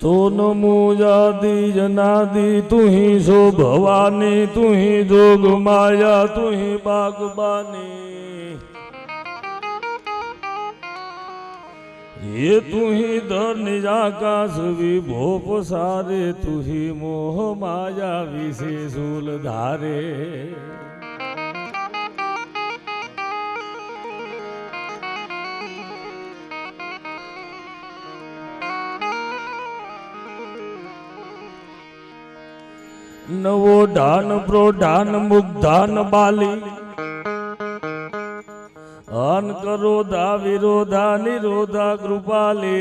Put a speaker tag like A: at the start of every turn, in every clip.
A: तो नमो जादि जनादि तू ही सो भवानी, तू ही जोग माया, तू ही बागबानी। ये तू ही धन आकाश विभो पसारे, तू ही मोह माया विषे शूल धारे। नवो ढान प्रोढान मुग्धान बाली, अन करोधा विरोधा निरोधा कृपाले।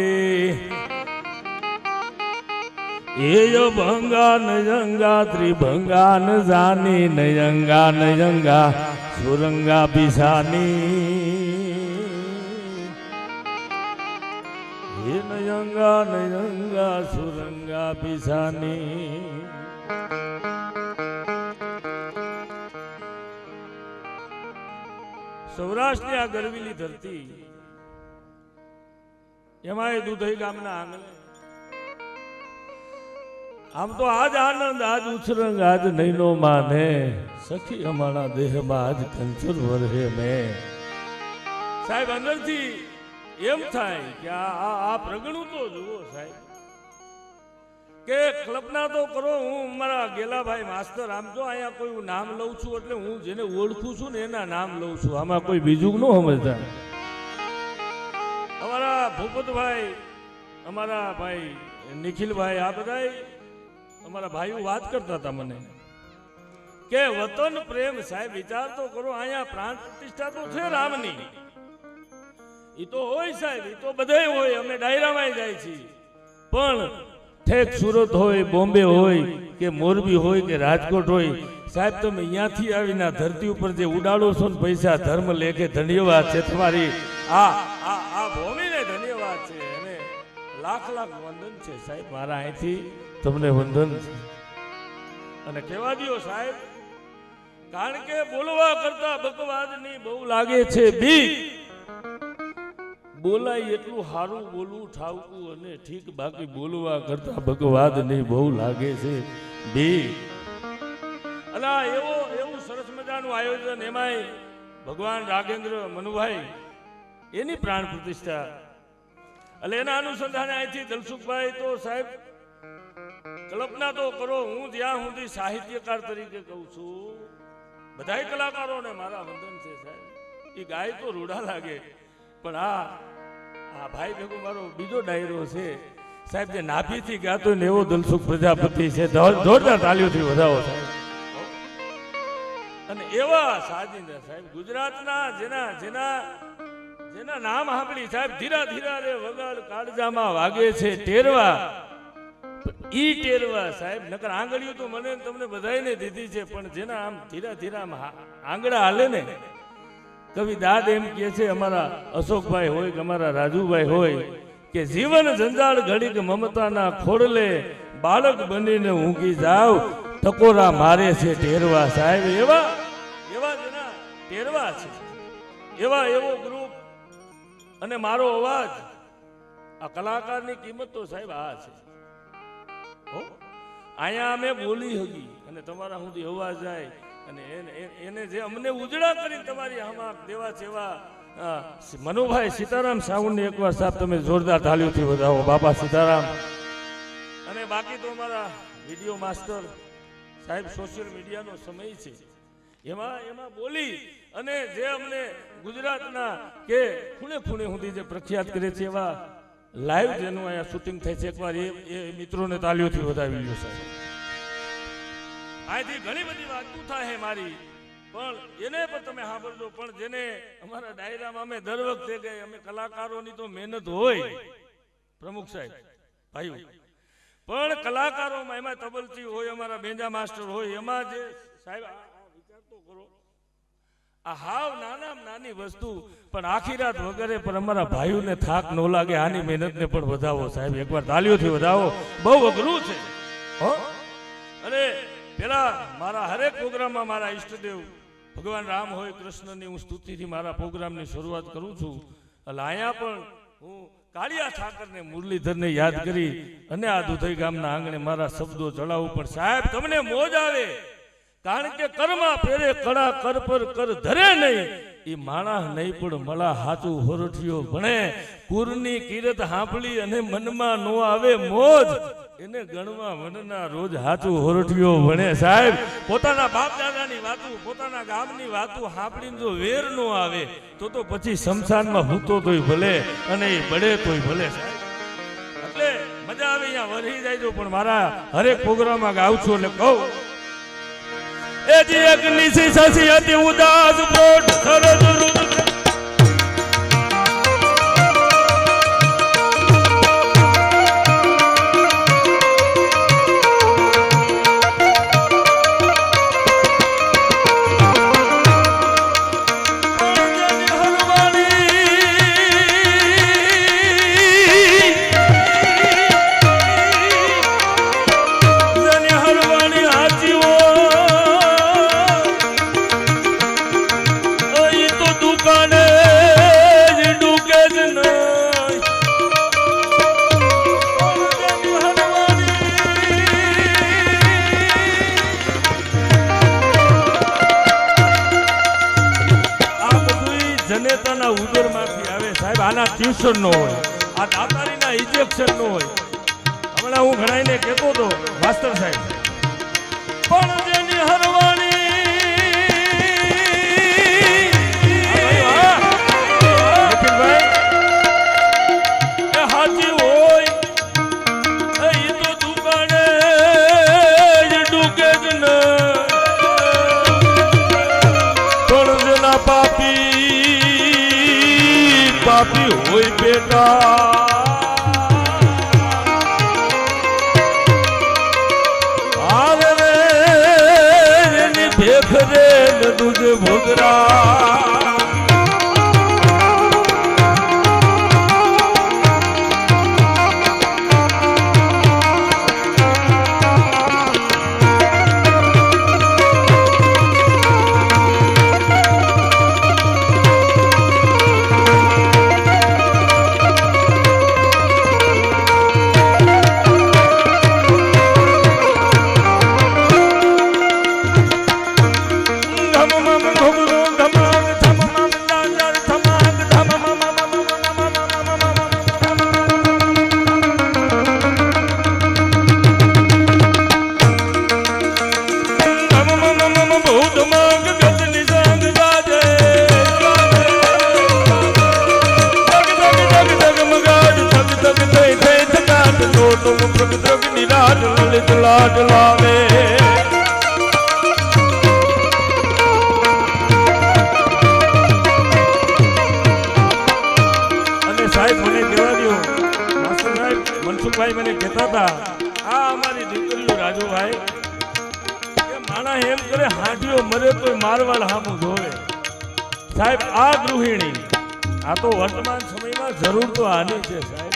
A: एय भंगा नयंगा त्रिभंगा न जानी, नयंगा नयंगा सुरंगा पिसानी। हे नयंगा नयंगा सुरंगा पिसानी। સૌરાષ્ટ્રની આ ગરવીલી ધરતી, એમાં દુધઈ ગામના આંગણે આમ તો આજ આનંદ આજ ઉછરંગ આજ નૈનો માને, સખી અમારા દેહમાં આજ કંચુર વરહે મેં। સાહેબ અંદરથી એમ થાય કે આ પ્રગણું તો જુઓ સાહેબ, કે કલ્પના તો કરો, હું મારા ગેલાભાઈ માસ્તર આમ તો અહીંયા કોઈ નામ લઉં છું એટલે હું જેને ઓળખું છું ને એના નામ લઉં છું, આમાં કોઈ બીજું ન સમજતા। અમારા ભૂપતભાઈ, અમારા ભાઈ નિખિલભાઈ, આ બધા અમારા ભાઈઓ વાત કરતા હતા મને કે વતન પ્રેમ સાહેબ વિચાર તો કરો, અહીંયા પ્રાણ પ્રતિષ્ઠા તો છે રામની, એ તો હોય સાહેબ, એ તો બધાય હોય, અમે ડાયરામાં જાય છીએ, પણ ઠેક સુરત હોય, બોમ્બે હોય કે મોરબી હોય કે રાજકોટ હોય, સાહેબ તમે અહીંયાથી આવીને ધરતી ઉપર જે ઉડાડો છો ને પૈસા, ધર્મ લેખે ધન્યવાદ છે તમારી, આ ભૂમિને ધન્યવાદ છે, અને લાખ લાખ વંદન છે સાહેબ, મારા અહીંથી તમને વંદન છે। અને કહેવા દો સાહેબ, કારણ કે બોલવા કરતા બકવાદની બહુ લાગે છે બીક, બોલાય એટલું સારું બોલવું ઠાવકું અને ઠીક, બાકી બોલવા કરતા ભગવાદ નહીં બહુ લાગે છે બે। અલા એવું સરસ મજાનું આયોજન, એમાંય ભગવાન રાઘેન્દ્ર મનુભાઈ એની પ્રાણ પ્રતિષ્ઠા, એટલે એના અનુસંધાને અહીંથી દલસુખભાઈ તો સાહેબ કલ્પના તો કરો, હું જ્યાં સુધી સાહિત્યકાર તરીકે કહું છું, બધાય કલાકારોને મારા વંદન છે સાહેબ, એ ગાય તો રૂડા લાગે, પણ આ ભાઈ ભેગો મારો બીજો ડાયરો છે સાહેબ, જે નાભીથી ગાતો ને એવો દલસુખ પ્રજાપતિ છે, જોરદાર તાળીઓથી વધાવો સાહેબ। અને એવા સાજિંદા સાહેબ ગુજરાતના જેના નામ સાંભળી સાહેબ ધીરા ધીરા રે વગાડ કાળજામાં વાગે છે ટેરવા, ઈ ટેરવા સાહેબ, નકર આંગળીઓ તો મને તમને બધાને દીધી છે, પણ જેના આમ ધીરા ધીરા આંગળા હાલે ને, કવિ દાદ એમ કહે છે, અમારા અશોકભાઈ હોય કે અમારા રાજુભાઈ હોય, કે જીવન જંજાળ ઘડીક મમતાના ખોડલે, બાળક બનીને ઊંઘી જાવ, ટકોરા મારે છે ટેરવા સાહેબ, એવા જેના ટેરવા છે, એવો ગ્રુપ અને મારો અવાજ, આ કલાકારની કિંમત તો સાહેબ આ છે। અહીંયા અમે બોલી હગી અને તમારા સુધી અવાજ જાય, અને એને જે અમને ઉજળા કરી તમારી આમાં દેવા સેવા મનુભાઈ સીતારામ સાઉન્ડને એકવાર સાહેબ તમે જોરદાર તાળીઓથી વધાવો, બાપા સીતારામ। અને બાકી તો અમારા વિડીયો માસ્ટર સાહેબ, સોશિયલ મીડિયાનો સમય છે, એમાં બોલી અને જે અમને ગુજરાતના કે ખૂણે ખૂણે સુધી જે પ્રખ્યાત કરે છે, એવા લાઈવ જેનું અહીંયા શૂટિંગ થાય છે, એકવાર એ મિત્રોને તાળીઓથી વધાવી લ્યો સાહેબ। અહીંથી ઘણી બધી વાતો થાય મારી, પણ એને પણ તમે સાંભળજો, પણ જેને અમારા ડાયરામાં અમે દર વખતે ગઈ, અમે કલાકારોની તો મહેનત હોય પ્રમુખ સાહેબ ભાઈઓ, પણ કલાકારોમાં એમાં તબલચી હોય, અમારા બેંજા માસ્ટર હોય, એમાં જે સાહેબ વિચાર તો કરો, આ હાવ નાની વસ્તુ, પણ આખી રાત વગરે પણ અમારા ભાઈઓને થાક ન લાગે, આની મહેનતને પણ વધાવો સાહેબ, એકવાર તાળીઓથી વધાવો, બહુ અઘરું છે હો। અને પેલા મારા હરેક પ્રોગ્રામમાં મારા ઈષ્ટદેવ ભગવાન રામ હોય કૃષ્ણની હું સ્તુતિથી મારા પ્રોગ્રામની શરૂઆત કરું છું, એટલે અહીંયા પણ હું કાળિયા ઠાકરને મુરલીધરને યાદ કરી અને આ દુધઈ ગામના આંગણે મારા શબ્દો ચડાવું. પણ સાહેબ તમને મોજ આવે, કારણ કે કર્મા પેરે કડા કર પર કર ધરે નહીં. એ માણસ નહીં પણ મળા હાચું હોરઠિયો ભણે. કુરની કીરત હાંભળી અને મનમાં નો આવે મોજ, એને ગણવા વનના રોજ હાચું હોરઠિયો ભણે. સાહેબ પોતાના બાપ દાદાની વાતું, પોતાના ગામની વાતું હાંભળીને જો વેર નો આવે તો પછી શમશાનમાં હૂતો તોય ભલે અને એ બળે તોય ભલે. સાહેબ એટલે મજા આવે, અહીંયા વરહી જાય પણ મારા હરેક પ્રોગ્રામમાં ગાઉં છું એટલે કહું એ જે અગ્નિ સસી અતિ ઉદાસ પોટ સરદ રુદ ટ્યુશન નો હોય, આ દાતારીના ઇન્જેક્શન નો હોય. હમણાં હું ઘણાઈને કહેતો હતો માસ્ટર સાહેબ, પણ જેની હરવાણી એ હાચી હોય એ તો દુકાને જ ડૂકે જ ન, પણ જેના પાપી હોય બેટા આરે રે એની ભેખ રે દૂધ ભોગરા. મનસુખભાઈ મને કહેતા હતા, આ અમારી દીકરીઓ રાજુભાઈ કે માણા એમ કરે હાંડીઓ મરે તો મારવાડ હામું જોવે. સાહેબ આ ગૃહિણી, આ તો વર્તમાન સમયમાં જરૂર તો આની છે. સાહેબ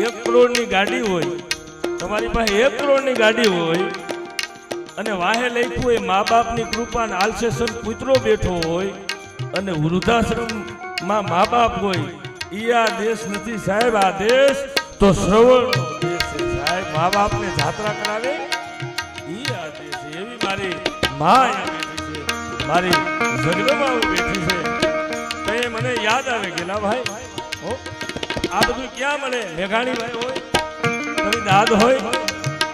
A: 1 કરોડની ગાડી હોય, તમારી પાસે 1 કરોડની ગાડી હોય અને વાહે લખ્યું હોય મા બાપની કૃપા ને આલસેસન પુત્રો બેઠો હોય અને વૃદ્ધાશ્રમમાં મા બાપ હોય, ઈ આ દેશ નથી સાહેબ. આ દેશ તો શ્રવણનો દેશ છે સાહેબ. મા બાપને જાત્રા કરાવે ઈ આ દેશ છે. એવી મારી મા બેઠી છે, મારી જગદંબા બેઠી છે. તો એ મને યાદ આવે ગયેલા ભાઈ, આ બધું ક્યાં મળે? મેઘાણી ભાઈ હોય, કવિ દાદ હોય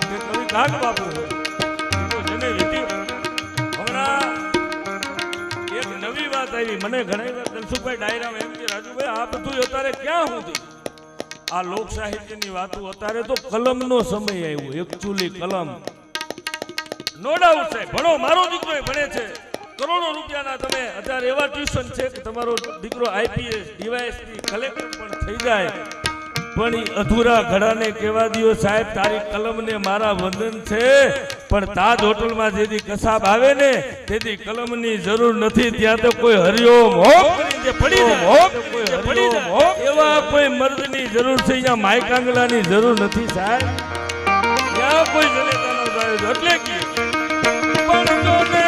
A: કે કવિ કાગ બાપુ હોય, જેને વીતી. હમણાં એક નવી વાત આવી મને ઘણી વાર ધનસુખભાઈ ડાયરામાં એમ કે રાજુભાઈ આ બધું અત્યારે ક્યાં સુધી આ લોક સાહિત્યની વાતો? અત્યારે તો કલમનો સમય આવ્યો, એકચ્યુઅલી કલમ. નો ડાઉટ છે, ભણો. મારો દીકરો ભણે છે, કરોડો રૂપિયાના તમે અત્યારે એવા ટ્યુશન છે કે તમારો દીકરો આઈપીએસ ડીવાયએસપી કલેક્ટર પણ થઈ જાય. પણ એ અધૂરા ઘડાને કેવા દિયો સાહેબ, તારી કલમને મારા વંદન છે. પણ તાજ હોટલમાં જેથી કસાબ આવે ને તેથી કલમની જરૂર નથી. ત્યાં તો કોઈ હરિઓમ હોમ કરીને પડી જાય, એવા કોઈ મર્દની જરૂર છે. અહીંયા માયકાંગલાની જરૂર નથી સાહેબ. ત્યાં કોઈ જનેતાનો જાય એટલે કે પણ જોને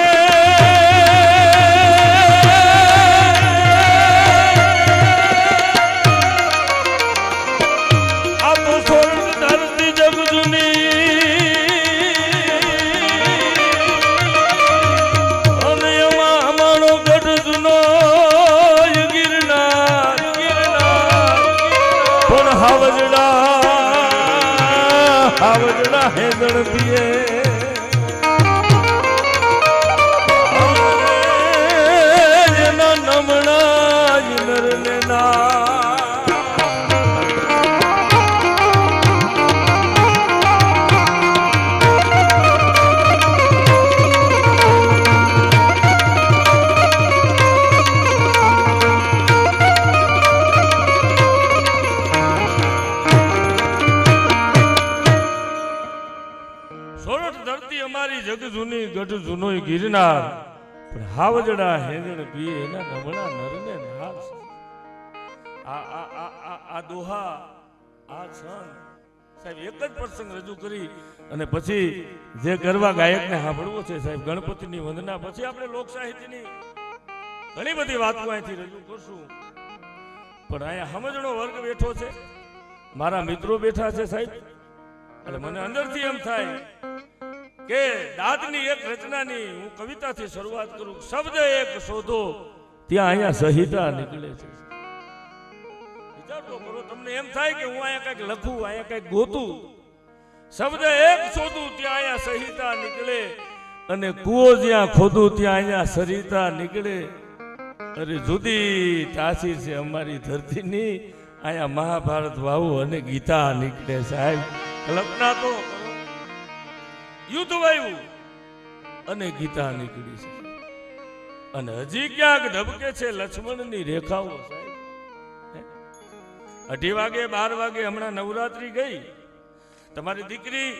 A: હાવજડા હેદણ પીએ નમણા નરને ના જગ જૂની ગઢ જૂનો ગિરનાર પણ હાવજડા હેંદણ પીએ એના નમણા નરને હાર આ દોહા આ છંદ સાહેબ એક જ પ્રસંગ રજૂ કરી અને પછી જે ગરબા ગાયકને સાંભળવો છે સાહેબ ગણપતિની વંદના પછી આપણે લોક સાહિત્યની ઘણી બધી વાતો અહીંથી રજૂ કરશું પણ અહીંયા સમજણો વર્ગ બેઠો છે મારા મિત્રો બેઠા છે સાહેબ એટલે મને અંદરથી એમ થાય કે દાદની એક રચનાની હું કવિતાથી શરૂઆત કરું શબ્દ એક શોધો ત્યાં અહીંયા સહિતા નીકળે છે વિચારતો કરો તમને એમ થાય કે હું અહીંયા કંઈક લખું અહીંયા કંઈક ગોતું શબ્દ એક શોધું ત્યાં અહીંયા સહિતા નીકળે અને કૂવો જ્યાં ખોદું ત્યાં અહીંયા સરિતા નીકળે અરે જુદી તાસીર છે અમારી ધરતીની અહીંયા મહાભારત વાવું અને ગીતા નીકળે સાહેબ કલ્પના તો યુદ્ધ વાયું અને ગીતા નીકળી છે અને હજી ક્યાંક ધબકે છે લક્ષ્મણની રેખાઓ સાહેબ 2:30 વાગે 12 વાગે હમણાં નવરાત્રી ગઈ તમારી દીકરી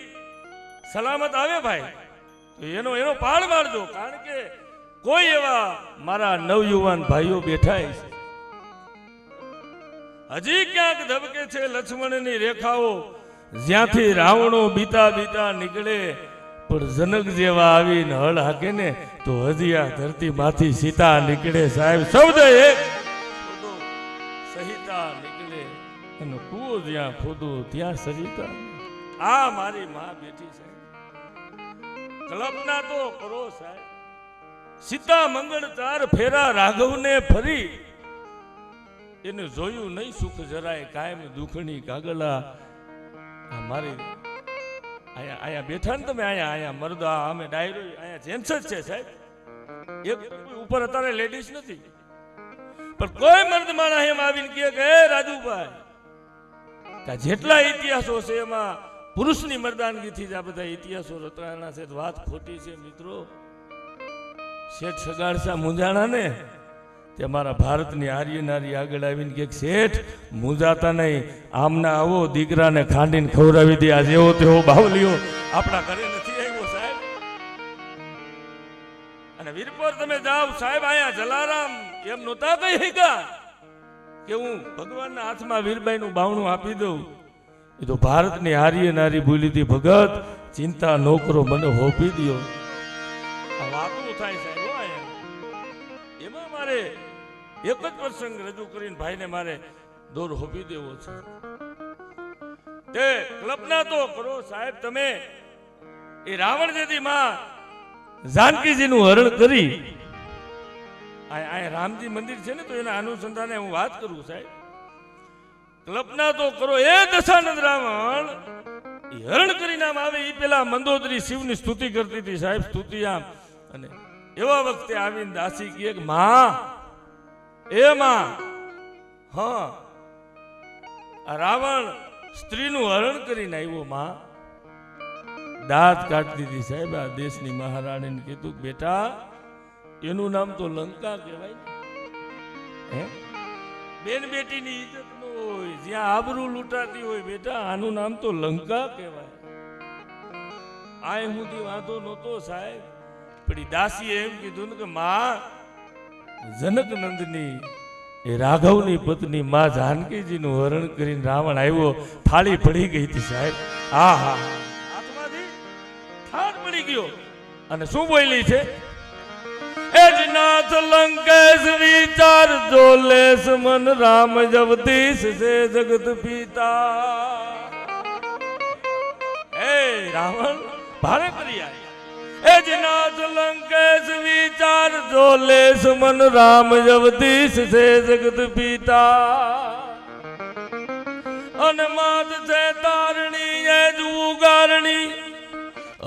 A: સલામત આવે ભાઈ તો એનો પાળ મારજો કારણ કે કોઈ એવા મારા નવયુવાન ભાઈઓ બેઠા છે હજી ક્યાંક ધબકે છે લક્ષ્મણની રેખાઓ જ્યાંથી રાવણો બીતા બીતા નીકળે પણ જનક જેવા આવીને હળ હાકે ને તો હજી આ ધરતી માંથી સીતા નીકળે સાહેબ શબ્દ એક સહિતા નીકળે અને કૂવો જ્યાં ખોદું ત્યાં સરિતા આ મારી માં બેઠી સાહેબ કલ્પના તો કરો સાહેબ સીતા મંગળ 4 ફેરા રાઘવને ફરી એને જોયું નહીં સુખ જરાય કાયમ દુખણી કાગલા મારી અહીંયા બેઠા ને તમે અહીંયા મરદા અમે ડાયરો અહીંયા જેન્ટ્સ જ છે સાહેબ એક ઉપર અત્યારે લેડીઝ નથી પણ કોઈ મર્દ માણસ એમ આવીને કહે કે હે રાજુભાઈ કે જેટલા ઇતિહાસો છે એમાં પુરુષની મર્દાનગીથી જ આ બધા ઇતિહાસો રચાયેલા છે વાત ખોટી છે મિત્રો શેઠ સગાડસા મુંજાણા ને તે મારા ભારતની આર્ય નારી આગળ આવીને કે શેઠ મુંજાતા નહીં આમના આવો દીકરાને ખાંડીને ખવડાવી દે આ જેવો તેવો બાવલીઓ આપણા ઘરે નથી આવ્યો સાહેબ અને વીરપુર તમે જાઓ સાહેબ અહીંયા જલારામ એમ નહોતા કહી શક્યા કે હું ભગવાનના હાથમાં વીરબાઈનું બાવણું આપી દઉં એ તો ભારતની આર્ય નારી બોલી હતી ભગત ચિંતા ન કરો મને હોપી દો આ વાતો થાય સાહેબ એમાં મારે એક જ પ્રસંગ રજૂ કરીને ભાઈને મારે દોર હોપી દેવો છે તે કલ્પના તો કરો સાહેબ તમે એ રાવણ જેથી માં જાનકીજીનું હરણ કરી આ રામજી મંદિર છે ને તો એના અનુસંધાને હું વાત કરું સાહેબ કલ્પના તો કરો એ દશાનંદ રાવણ હરણ કરીને આમ આવે એ પેલા મંદોદરી શિવની સ્તુતિ કરતી હતી સાહેબ સ્તુતિ આમ અને એવા વખતે આવીને દાસી કહે કે માં એ માં હા આ રાવણ સ્ત્રીનું હરણ કરીને આવ્યો માં દાંત કાઢતી હતી સાહેબ આ દેશની મહારાણીને કીધું બેટા એનું નામ તો લંકા કહેવાય હે બેન બેટીની ઇજ્જત ન હોય જ્યાં આબરૂ લૂંટાતી હોય બેટા આનું નામ તો લંકા કહેવાય આ સુધી વાંધો નહોતો સાહેબ પણ દાસીએ એમ કીધું ને કે માં જનક નંદની એ રાઘવની પત્ની માં જાનકીજીનું હરણ કરીને રાવણ આવ્યો થાળી પડી ગઈ હતી સાહેબ હા હા હાથમાંથી થાળ પડી ગયો અને શું બોલી છે એજનાથ લંકેશ વિચાર જો લેસ મન રામ જગદીશ સે જગત પિતા એ રાવણ ભારે કરી આવી એજનાથ લંકેશ વિચાર જો લેસ મન રામ જગદીશ સે જગત પિતા અનમાદ છે તારણી એ જ ઉગારણી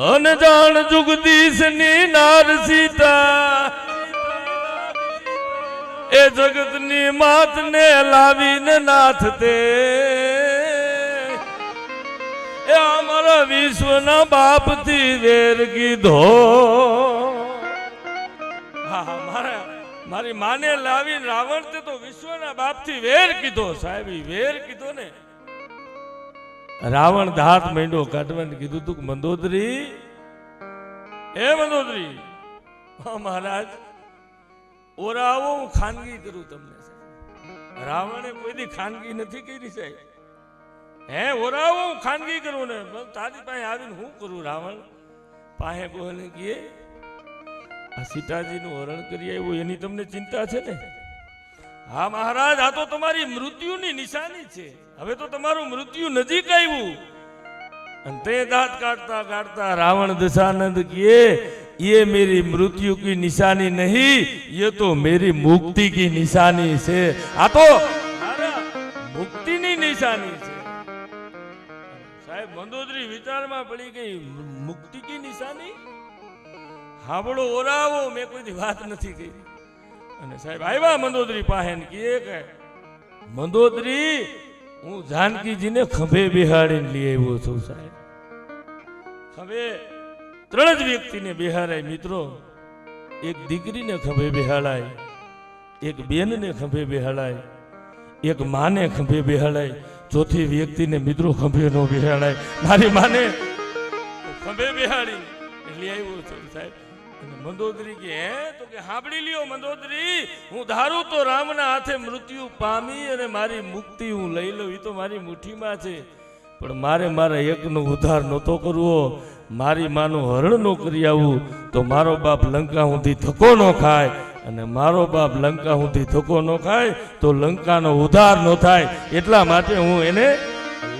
A: અનજાણ જુગદીશની નાર સીતા એ જગતની માતને લાવીને નાથ તે એ અમારા વિશ્વના બાપથી વેર કીધો. હા મારી માને લાવીને રાવણ તે તો વિશ્વના બાપથી વેર કીધો. સાહેબ વેર કીધો ને. રાવણ દાંત માંડ્યો કાઢવાને કીધું તું મંદોદરી એ મંદોદરી મહારાજ ઓરાવો હું ખાનગી કરું તમને. રાવણે કોઈ દી ખાનગી નથી કરી સાહેબ. હે ઓરાવો હું ખાનગી કરું ને તારી પાસે આવીને હું કરું. રાવણ પાસે બોલે કે આ સીતાજીનું હરણ કરી આવ્યું એની તમને ચિંતા છે ને. હા મહારાજ આ તો તમારી મૃત્યુની નિશાની છે. હવે તો તમારું મૃત્યુ નજીક આવ્યું. અને તે દાંત કાઢતા કાઢતા રાવણ દશાનંદ કિए ये मेरी मृत्यु की निशानी नहीं ये तो मेरी मुक्ति की निशानी છે. આ તો મુક્તિની નિશાની છે. સાહેબ મંદોદરી વિચારમાં પડી ગઈ. મુક્તિ કી નિશાની હાબળો ઓરાવો મેં કોઈ વાત નથી કરી. અને સાહેબ આવ્યા મંદોદરી પાસે કહે કે મંદોદરી હું જાનકીજીને ખંભે બેહાડીને લઈ આવ્યો છું. સાહેબ ખંભે ત્રણ જ વ્યક્તિને બેહારાય મિત્રો. એક દીકરીને ખંભે બેહાડાય, એક બેનને ખંભે બેહાડાય, એક માને ખંભે બેહાડાય, ચોથી વ્યક્તિને મિત્રો ખંભે નો બેહાડાય. મારી માને ખંભે બેહાડી લઈ આવ્યો છું સાહેબ. મંદોદરી કે હે તો કે સાંભળી લ્યો મંદોદરી હું ધારું તો રામના હાથે મૃત્યુ પામી અને મારી મુક્તિ હું લઈ લઉં. એ તો મારી મુઠ્ઠીમાં છે. પણ મારે મારા એકનો ઉદ્ધાર નહોતો કરવો. મારી માનું હરણ નો કરી આવું તો મારો બાપ લંકા સુધી ધક્કો ન ખાય. અને મારો બાપ લંકા સુધી ધક્કો ન ખાય તો લંકાનો ઉદ્ધાર ન થાય. એટલા માટે હું એને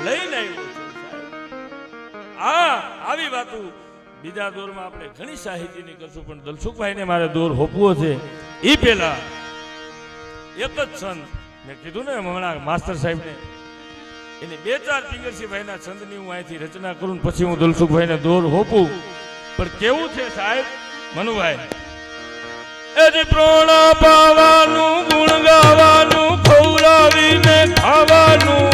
A: લઈને આવ્યો છું. આવી વાતો બીજા દોરમાં આપણે ઘણી સાહિત્યની કરશું પણ દલસુખભાઈને મારે દોર હોપવો છે. એ પેલા એક જ છંદ મેં કીધું ને હમણાં માસ્ટર સાહેબને એને 2-4 પિંગરસિંહભાઈના છંદની હું અહીંથી રચના કરું પછી હું દલસુખભાઈને દોર હોપું. પણ કેવું છે સાહેબ મનુભાઈ એજી પ્રોણા પાવાનું ગુણ ગાવાનું ખવડાવીને ખાવાનું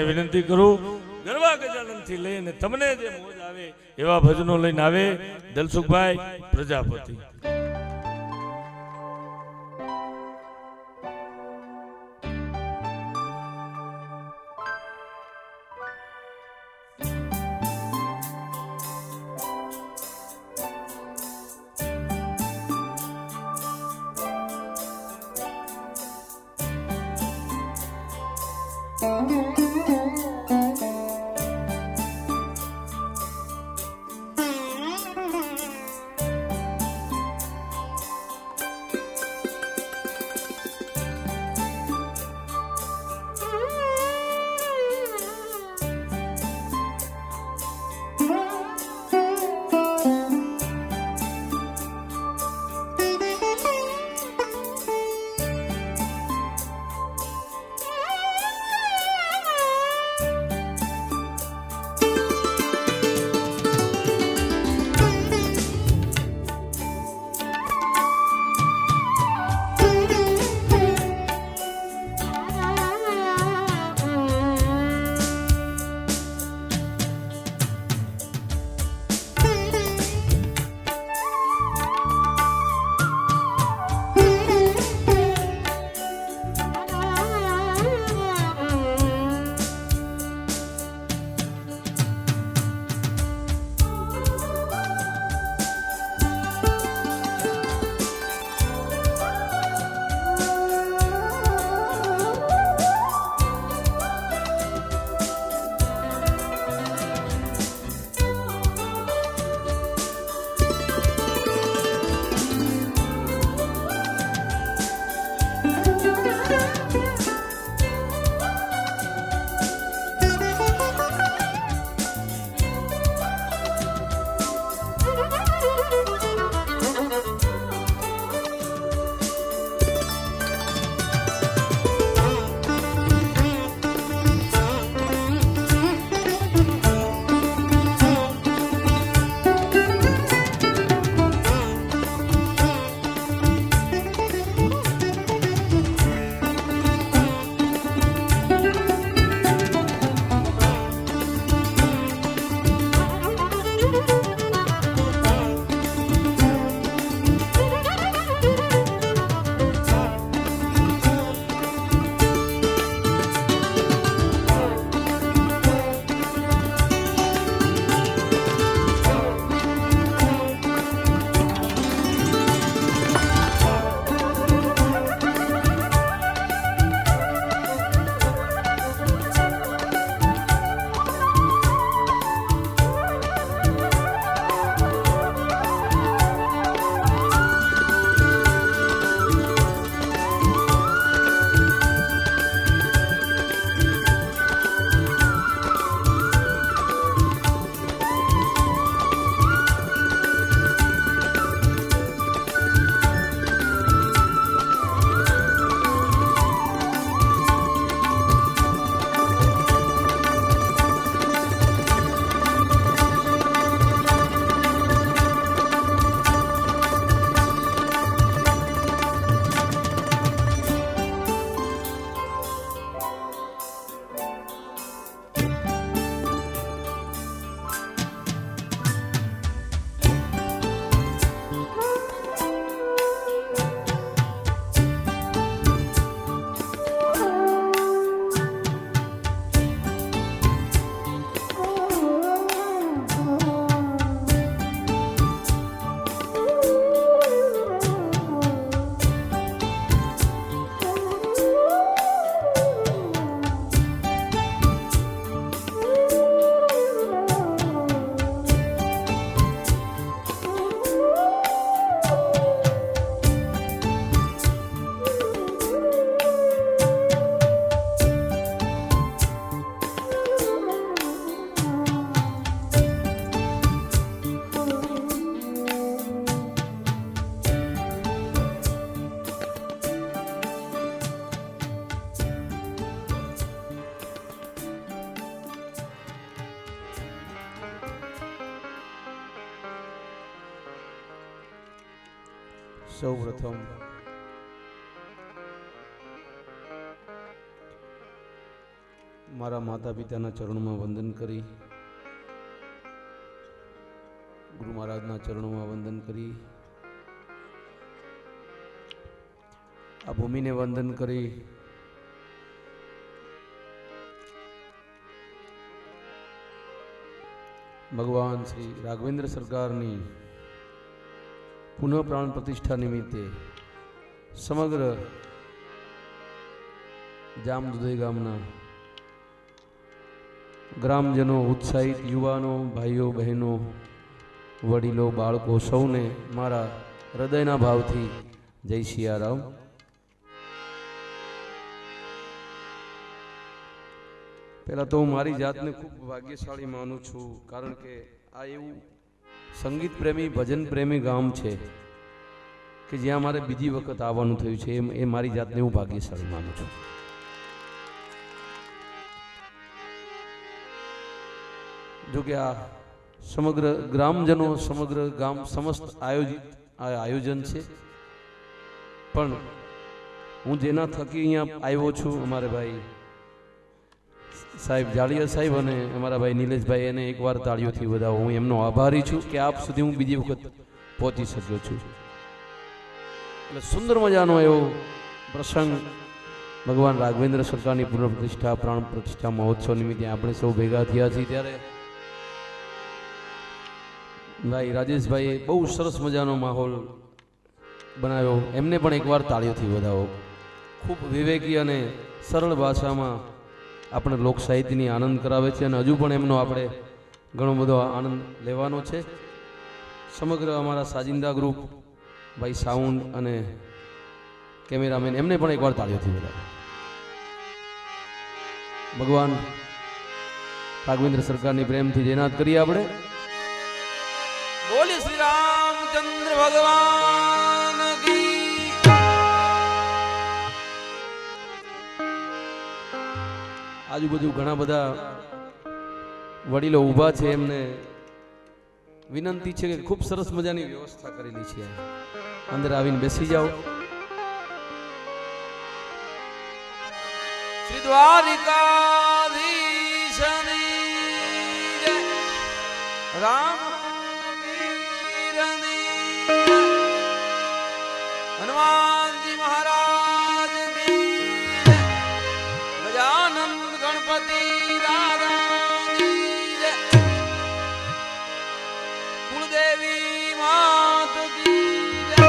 A: વિનંતી કરું ગરબા ગજાનનથી લઈને તમને જે મોજ આવે એવા ભજનો લઈને આવે દલસુખભાઈ પ્રજાપતિ.
B: સૌ પ્રથમ મારા માતા પિતાના ચરણોમાં વંદન કરી, ગુરુ મહારાજના ચરણોમાં વંદન કરી, આ ભૂમિને વંદન કરી, ભગવાન શ્રી રાઘવેન્દ્ર સરકારની પુનઃ પ્રાણ પ્રતિષ્ઠા નિમિત્તે સમગ્ર જામદુધઈ ગામના ગ્રામજનો, ઉત્સાહિત યુવાનો, ભાઈઓ બહેનો, વડીલો, બાળકો સૌને મારા હૃદયના ભાવથી જય સિયારામ. પહેલા તો હું મારી જાતને ખૂબ ભાગ્યશાળી માનું છું, કારણ કે આ એવું સંગીત પ્રેમી, ભજન પ્રેમી ગામ છે કે જ્યાં મારે બીજી વખત આવવાનું થયું છે. એ મારી જાતને હું ભાગ્યશાળી માનું છું. જો કે આ સમગ્ર ગ્રામજનો, સમગ્ર ગામ સમસ્ત આયોજન છે, પણ હું જેના થકી અહીંયા આવ્યો છું, અમારે ભાઈ સાહેબ જાડિયા સાહેબ અને અમારા ભાઈ નિલેશભાઈ, એને એકવાર તાળીઓથી વધાવો. હું એમનો આભારી છું કે આપ સુધી હું બીજી વખત પહોંચી શક્યો છું. એટલે સુંદર મજાનો એવો પ્રસંગ ભગવાન રાઘવેન્દ્ર સરકારની પુનઃપ્રતિષ્ઠા, પ્રાણ પ્રતિષ્ઠા મહોત્સવ નિમિત્તે આપણે સૌ ભેગા થયા છીએ. ત્યારે ભાઈ રાજેશભાઈએ બહુ સરસ મજાનો માહોલ બનાવ્યો. એમને પણ એકવાર તાળીઓથી વધાવો. ખૂબ વિવેકી અને સરળ ભાષામાં આપણે લોક સાહિત્યની આનંદ કરાવે છે, અને હજુ પણ એમનો આપણે ઘણો બધો આનંદ લેવાનો છે. સમગ્ર અમારા સાજિંદા ગ્રુપ, ભાઈ સાઉન્ડ અને કેમેરામેન, એમને પણ એકવાર તાળીઓથી વધાવો. ભગવાન રાઘવેન્દ્ર સરકારની પ્રેમથી જયનાથ કરીએ આપણે. બોલી શ્રી રામચંદ્ર ભગવાન કી. આજુબાજુ ઘણા બધા વડીલો ઊભા છે, એમને વિનંતી છે કે ખૂબ સરસ મજાની વ્યવસ્થા કરેલી છે, અંદર આવીને બેસી જાઓ. શ્રી દ્વારિકાધીશની જય, રામ હનુમાનજી મહારાજ કી જય, ગજાનંદ ગણપતિ દાદાની જય, કુળદેવી માત કી જય,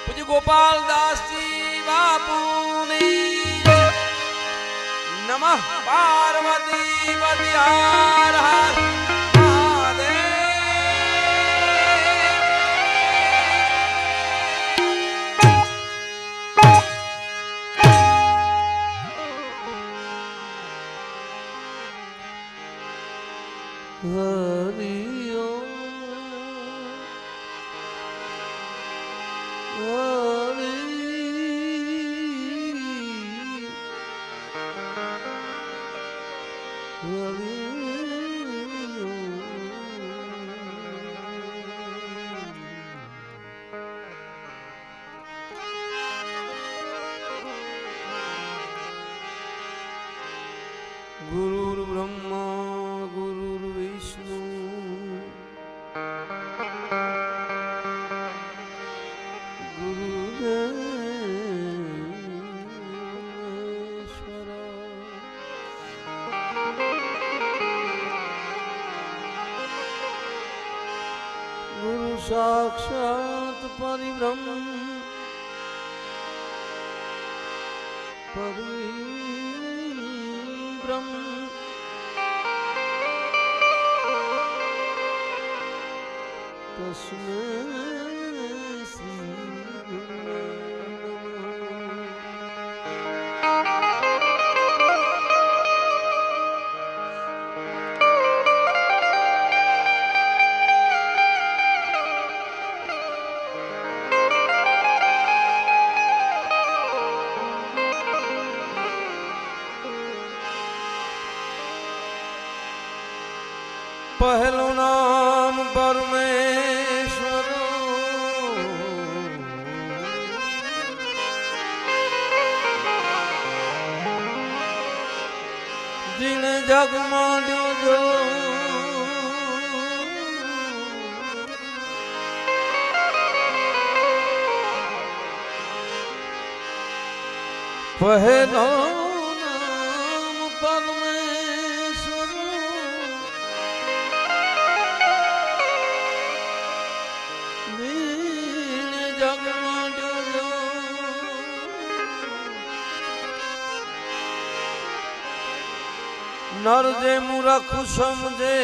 B: પૂજ્ય ગોપાલ દાસજી બાપુની જય. નમઃ પાર્વતી પતિ હર હર ગુરુર બ્રહ્મા ગુરુર વિષ્ણુ ગુરુદેવેશ્વર ગુરુ સાક્ષાત પરિબ્રહ્મ બ્રહ્મ તસ્મૈ શ્રી ગુરવે પહેલું નામ પરમેશ્વર, જગમાં જો પહેલો નામ પરમેશ્વર દીન જગમાં જો નર જે મૂરખ સમજે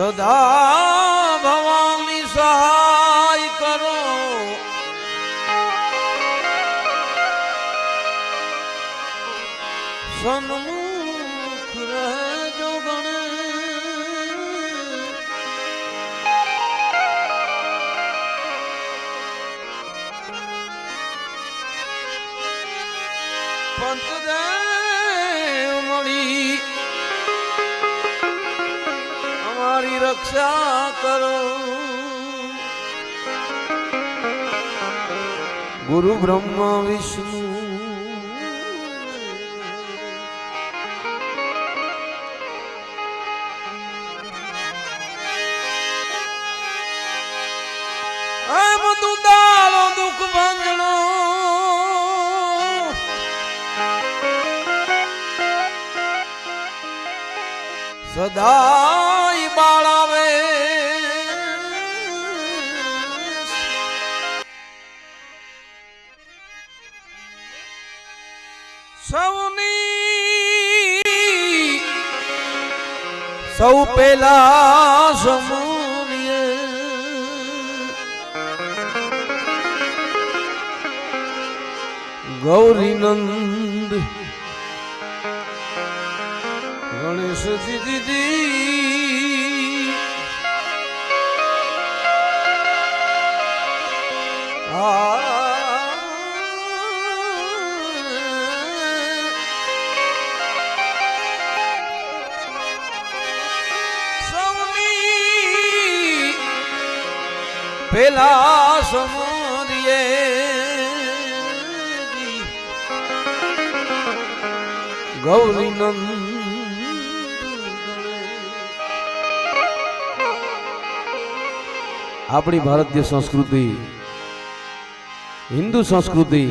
B: સદા ભવાની સહાય કરો સન્મુખ રહેજો ગણે પંચદેવ મળી અમારી રક્ષા કરો ગુરુ બ્રહ્મા વિષ્ણુ એમ દુદાળો દુઃખ ભંજણો સદાય બાળાવે સૌ પેલા સમૂહે ગૌરીનંદ ગણેશજી દીદી સૌની પેલા સમુદ્રે ગૌરીનંદ આપણી ભારતીય સંસ્કૃતિ હિન્દુ સંસ્કૃતિ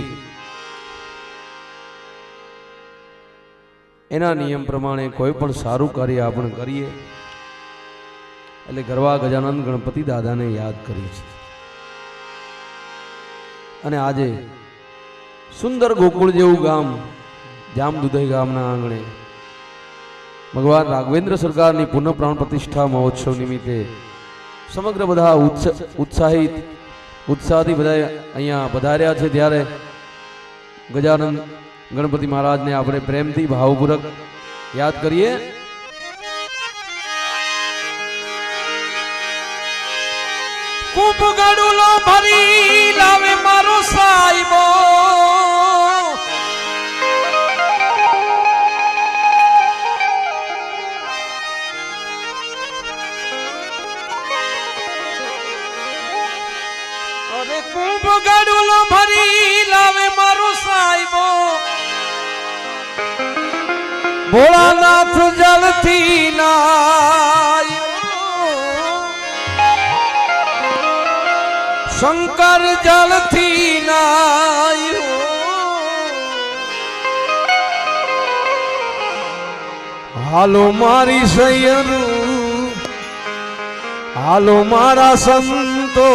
B: એના નિયમ પ્રમાણે કોઈ પણ સારું કાર્ય આપણે કરીએ એટલે ગરવા ગજાનંદ ગણપતિ દાદાને યાદ કરીએ છીએ અને આજે સુંદર ગોકુળ જેવું ગામ જામદુધઈ ગામના આંગણે ભગવાન રાઘવેન્દ્ર સરકારની પુનઃ પ્રાણ પ્રતિષ્ઠા મહોત્સવ નિમિત્તે સમગ્ર બધા ઉત્સાહથી બધા અહીંયા પધાર્યા છે ત્યારે ગજાનંદ ગણપતિ મહારાજને આપણે પ્રેમથી ભાવપૂર્વક યાદ કરીએ. કૂપ ગડુલો ભરી લાવે મારો સાહેબો કૂપ ગડુલો ભરી લાવે મારો સાહેબો ભોળાનાથ જલથી નાયો શંકર જલથી નાયો હાલો મારી સૈયરું હાલો મારા સંતો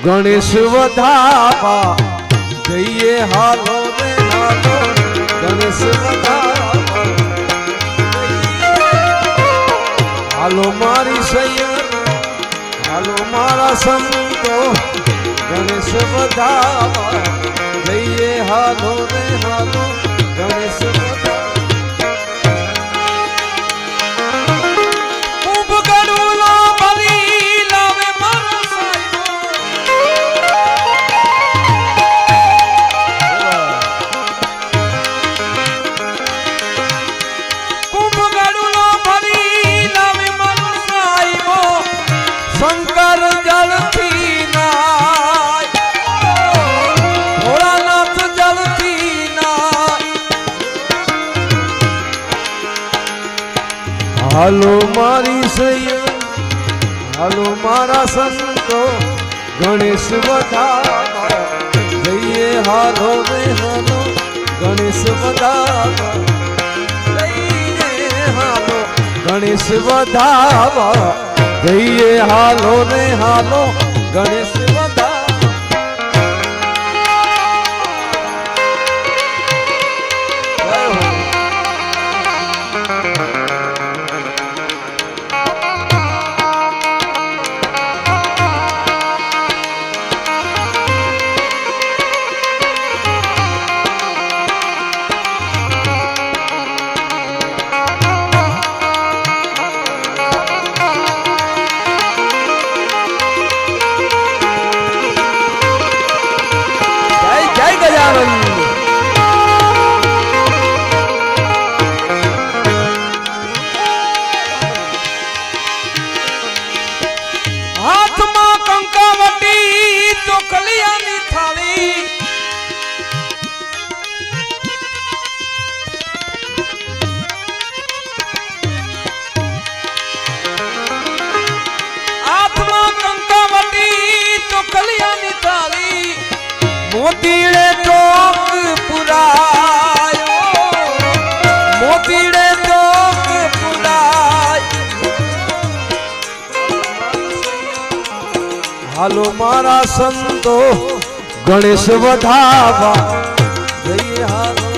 B: ગણેશ વધાવા જઈએ હાલો રે હાલો ગણેશ વધાવા હાલો મારી સૈયર હાલો મારા સંતો ગણેશ વધાવા જઈએ હાલો રે હાલો ગણેશ વધાવા હાલો મારી સૈયા, હાલો મારા સંતો, ગણેશ વધાવા જઈએ. હાલો રે હાલો ગણેશ વધાવા જઈએ. હાલો ગણેશ વધાવા જઈએ. હાલો રે હાલો ગણેશ વધાવા. હાથમાં કંકાવટી ચોકલિયાની થાળી, હાથમાં કંકાવટી ચોકલિયાની થાળી, મોતીડે ચોક પુરાયો, મોતીડે ચોક પુરાય. હાલો મારા સંતો ગણેશ વધાવા જઈએ. હાલો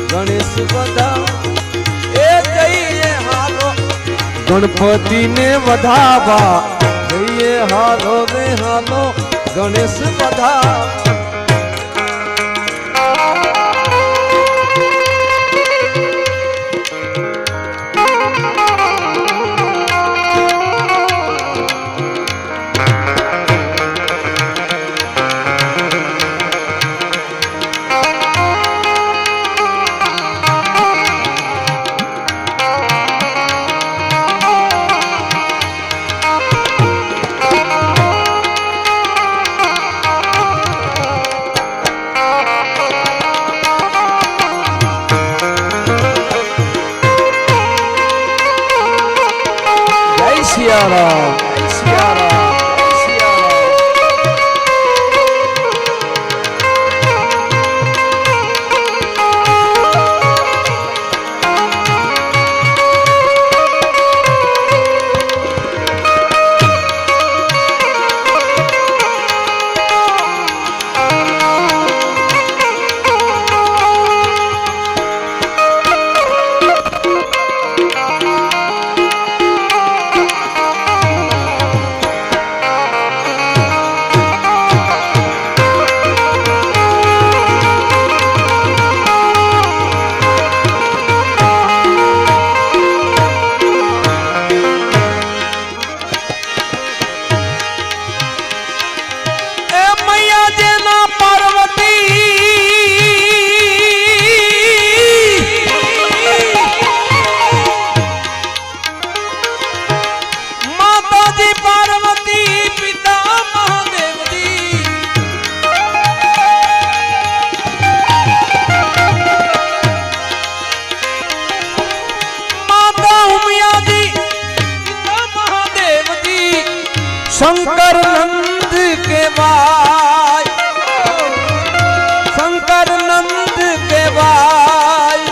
B: ગણેશ વધાવા એ જઈએ. હાલો ગણપતિને વધાવા જઈએ. હાલો રે હાલો ગણેશ વધાવા. સિયારામ, સિયારામ, સિયારામ. शंकर नंद के भाई, शंकर नंद के भाई।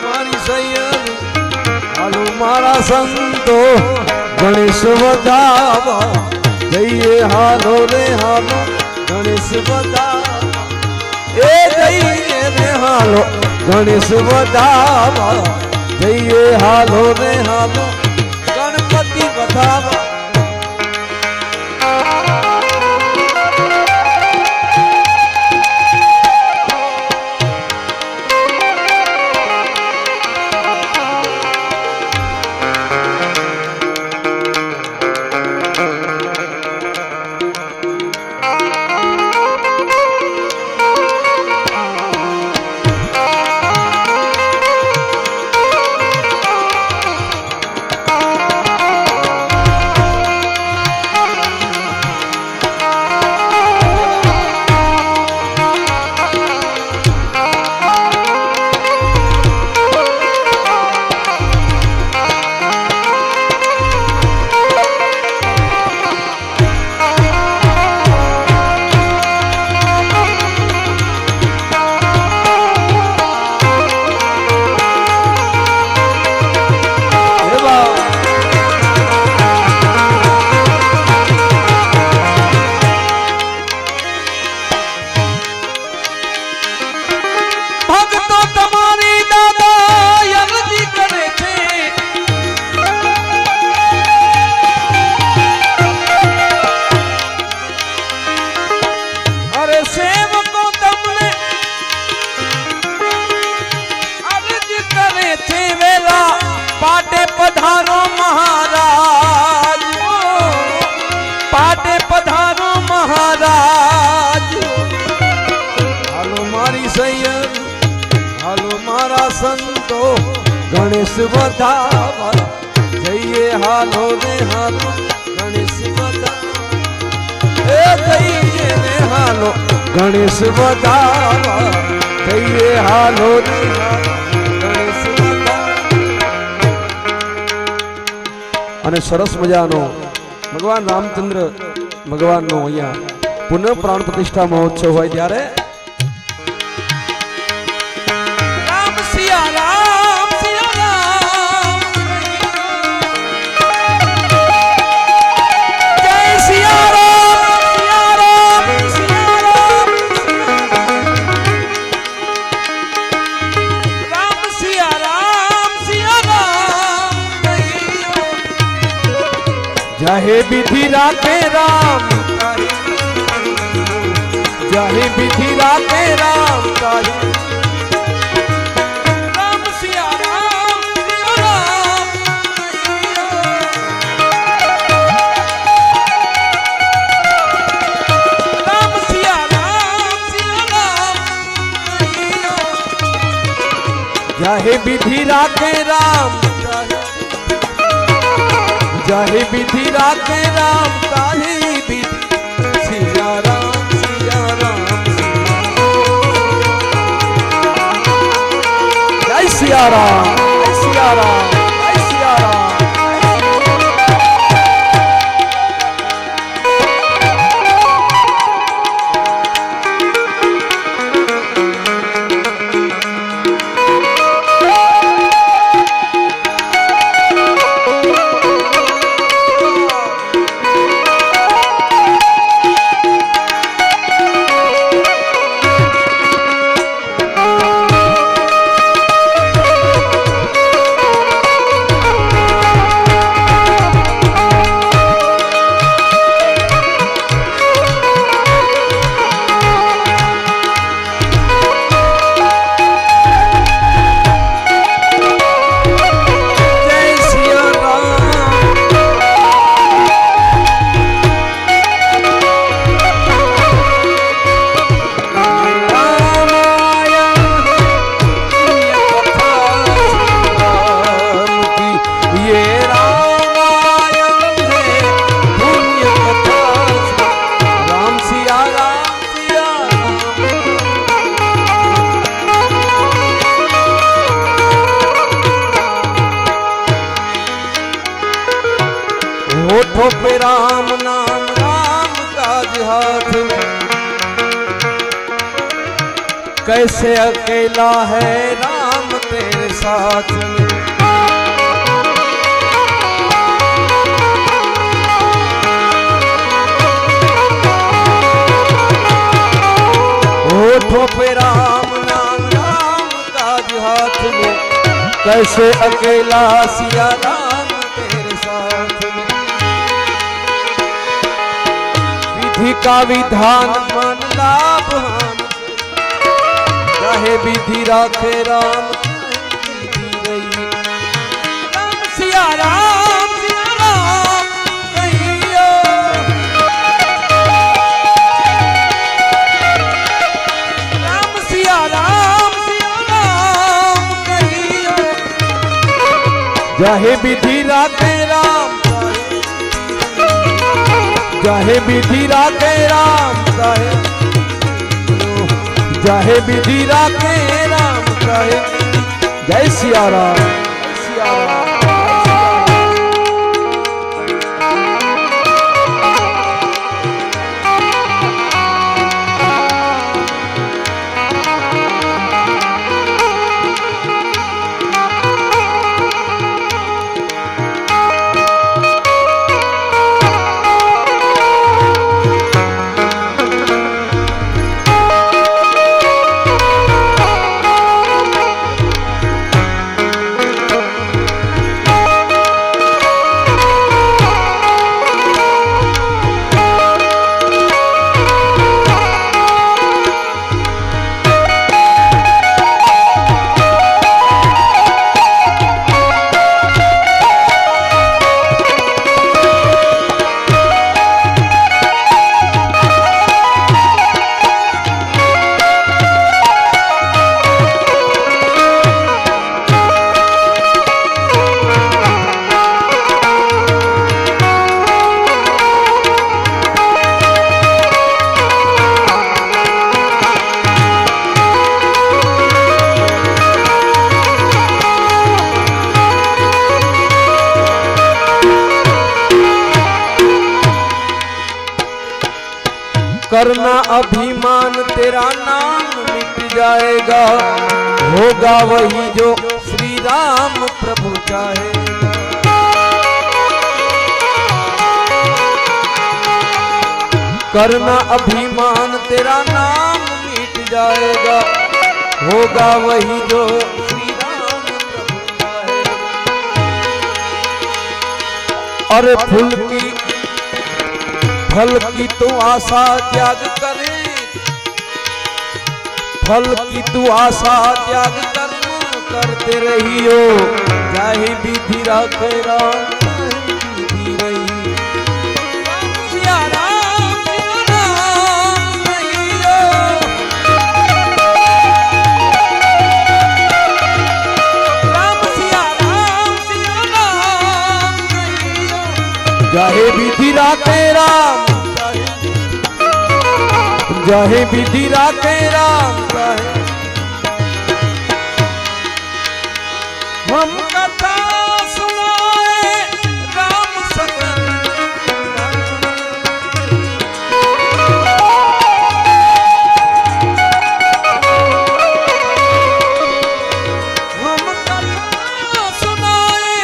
B: मारी सैयद हालो मारा संतो गणेश बजावा जइए हालो रे हालो गणेश बजावा ए जइए रे हालो गणेश बजावा जइए हालो रे हालो गणपति बजावा। સંતો ગણેશ વધાવા જઈએ હાલો ને હાલો ગણેશ વધાવા એ જઈએ ને હાલો ગણેશ વધાવા જઈએ હાલો ને હાલો ગણેશ વધાવા અને સરસ મજાનો ભગવાન રામચંદ્ર ભગવાનનો અહીંયા પુનઃ પ્રાણ પ્રતિષ્ઠા મહોત્સવ હોય ત્યારે રામ સિયા રામ સિયા રામ જય સિયા રામ સિયા રામ રામ સિયા રામ જાહે વિધિ રાખે રામ જાહે વિધિ રાખે રામ રામ સિયા રામ રામ સિયા રામ જાહે વિધિ રાખે રામ જાહે વિધિ રાખે રામ તાહે વિધિ સિયા રામ સિયા રામ સિયા રામ સિયા રામ होठों पे राम नाम राम काज हाथ में कैसे अकेला है राम तेरे साथ में होठों पे राम नाम राम काज हाथ में कैसे अकेला सिया राम तेरे साथ में विधि का विधान मन लाभ हान चाहे विधि राखे राम राम सिया राम कहियो राम सिया राम कहियो चाहे विधि राखे राम चाहे विधि राखे राम चाहे विधि राखे राम चाहे जय सिया राम सिया राम करना अभिमान तेरा नाम मिट जाएगा, होगा वही जो श्री राम प्रभु चाहेगा। करना अभिमान तेरा नाम मिट जाएगा, होगा वही जो श्री राम प्रभु चाहेगा। अरे फूल की फल की तो आशा त्याग करे, फल की तू आशा त्याग कर्म करते रहियो, चाहे विधि राखे राम विधि रही। सिया राम रहियो, राम सिया राम रहियो, चाहे विधि राखे राम, चाहे विधि राखे राम चाहे। हम कथा सुनाए राम सकल, हम कथा सुनाए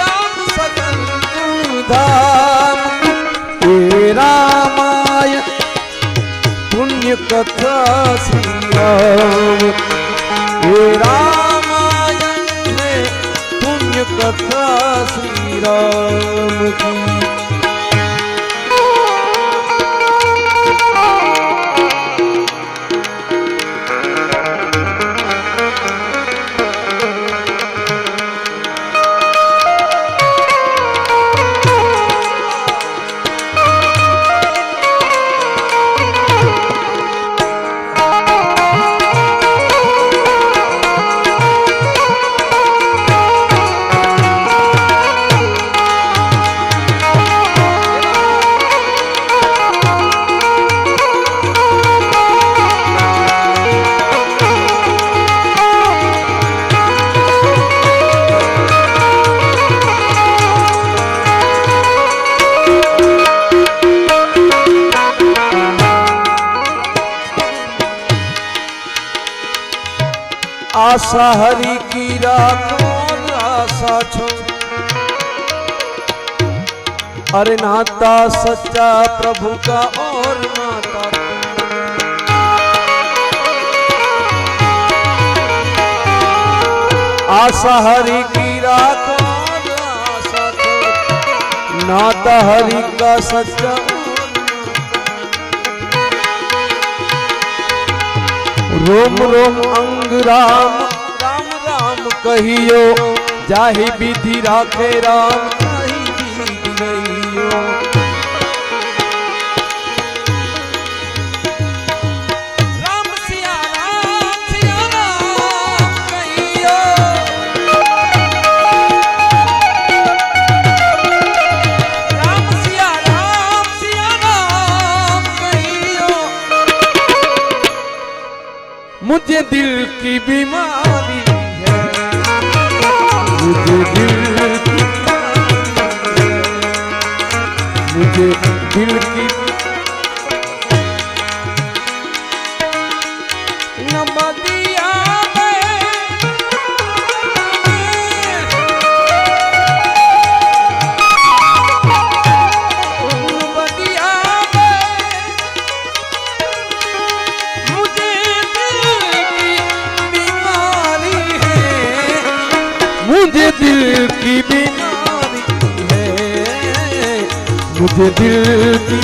B: राम सकल धाम। हे रामायण पुण्य कथा श्री राम, हे रामायण है पुण्य कथा श्री राम की। आशा हरि की राखो आशा छो, अरे नाता सच्चा प्रभु का और नाता। आशा हरि की राखो आशा छो, नाता हरि का सच्चा। रोम रोम अंग राम राम राम कहियो, जाहि विधि राखे राम ताहि विधि रहियो। राम सिया राम कहियो, राम सिया राम कहियो। मुझे दिल की बीमारी है, मुझे दिल की बीमारी है, मुझे दिल की नमदिया मुझे दिल की बीमारी है, मुझे दिल की बीमारी है, मुझे दिल की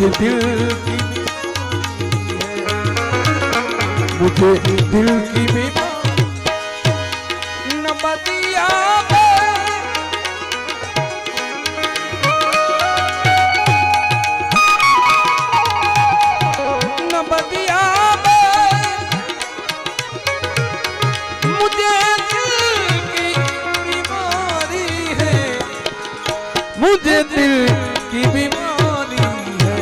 C: मुझे दिल की मुझे दिल की बीमारी न बदिया न बदिया मुझे दिल की बीमारी है मुझे दिल की बीमारी है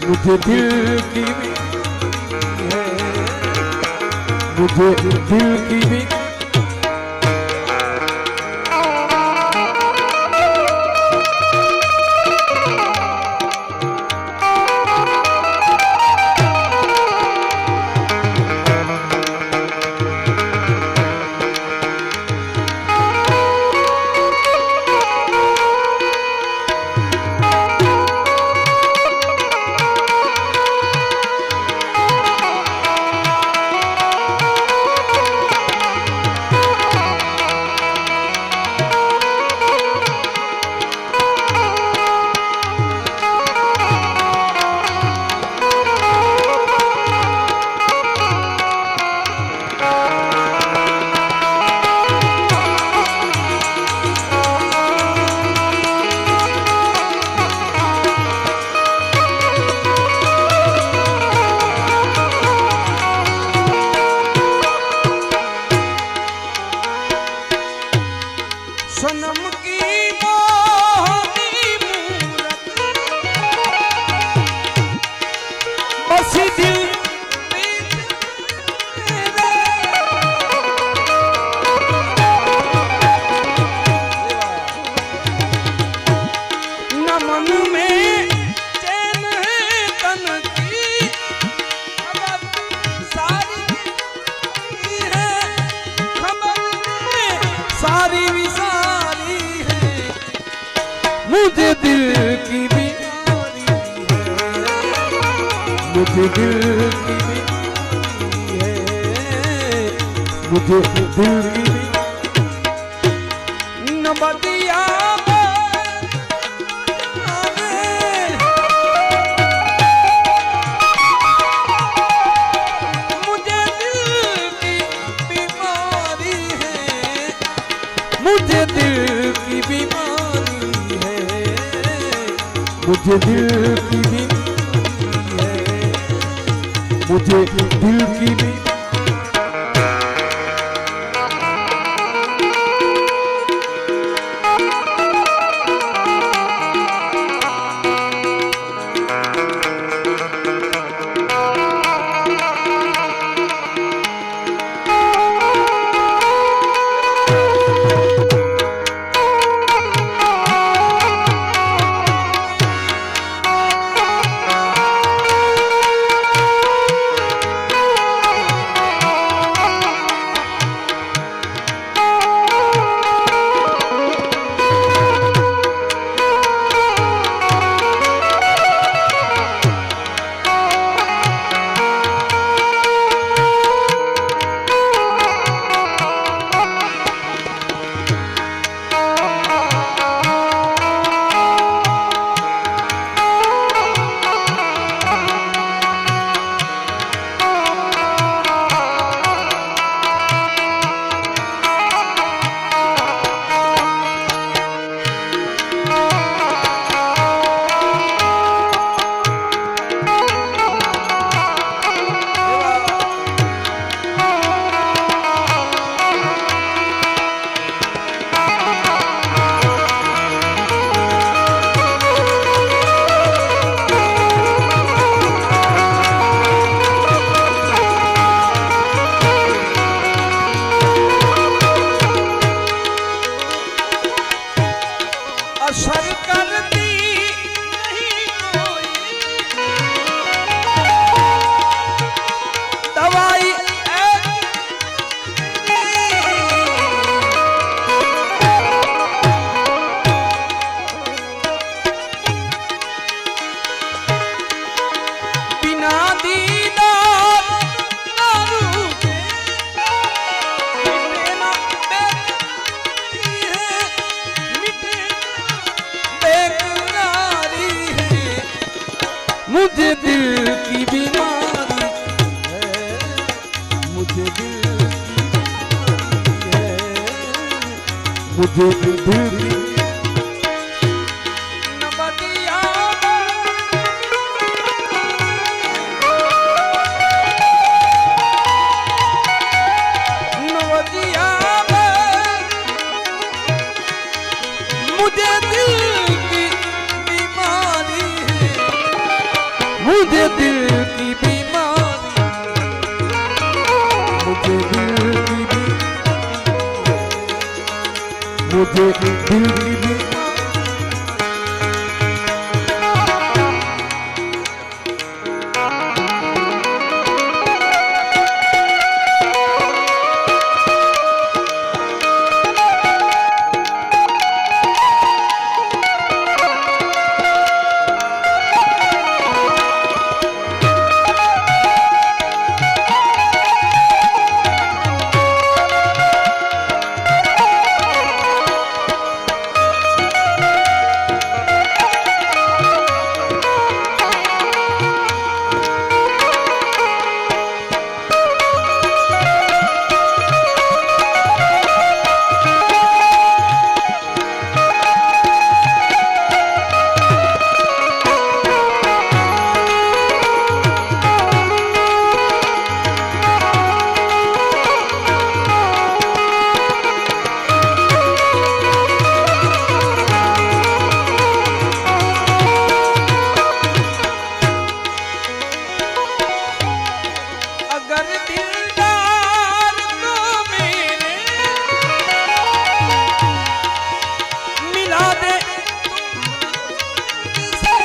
C: मुझे दिल की बीमारी है मुझे दिल की भी सनम की मोहनी मूरत बस दिल न मन में चैन है तन की खबर सारी है खबर में सारी मुझे दिल की बीमारी है मुझे दिल की बीमारी है मुझे दिल की न बदिया मुझे दिल की बीमारी है मुझे दिल की बीमारी मुझे दिल की बीमारी है मुझे दिल की भी मुझे दिल की
D: मुझे दिल की बीमारी है,
C: मुझे दिल
D: की बीमारी,
C: मुझे दिल की मुझे दिल की
D: अगर दिलदार को मेरे मिला दे तुझसे,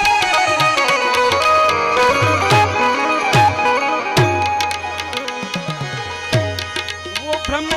D: वो भ्रम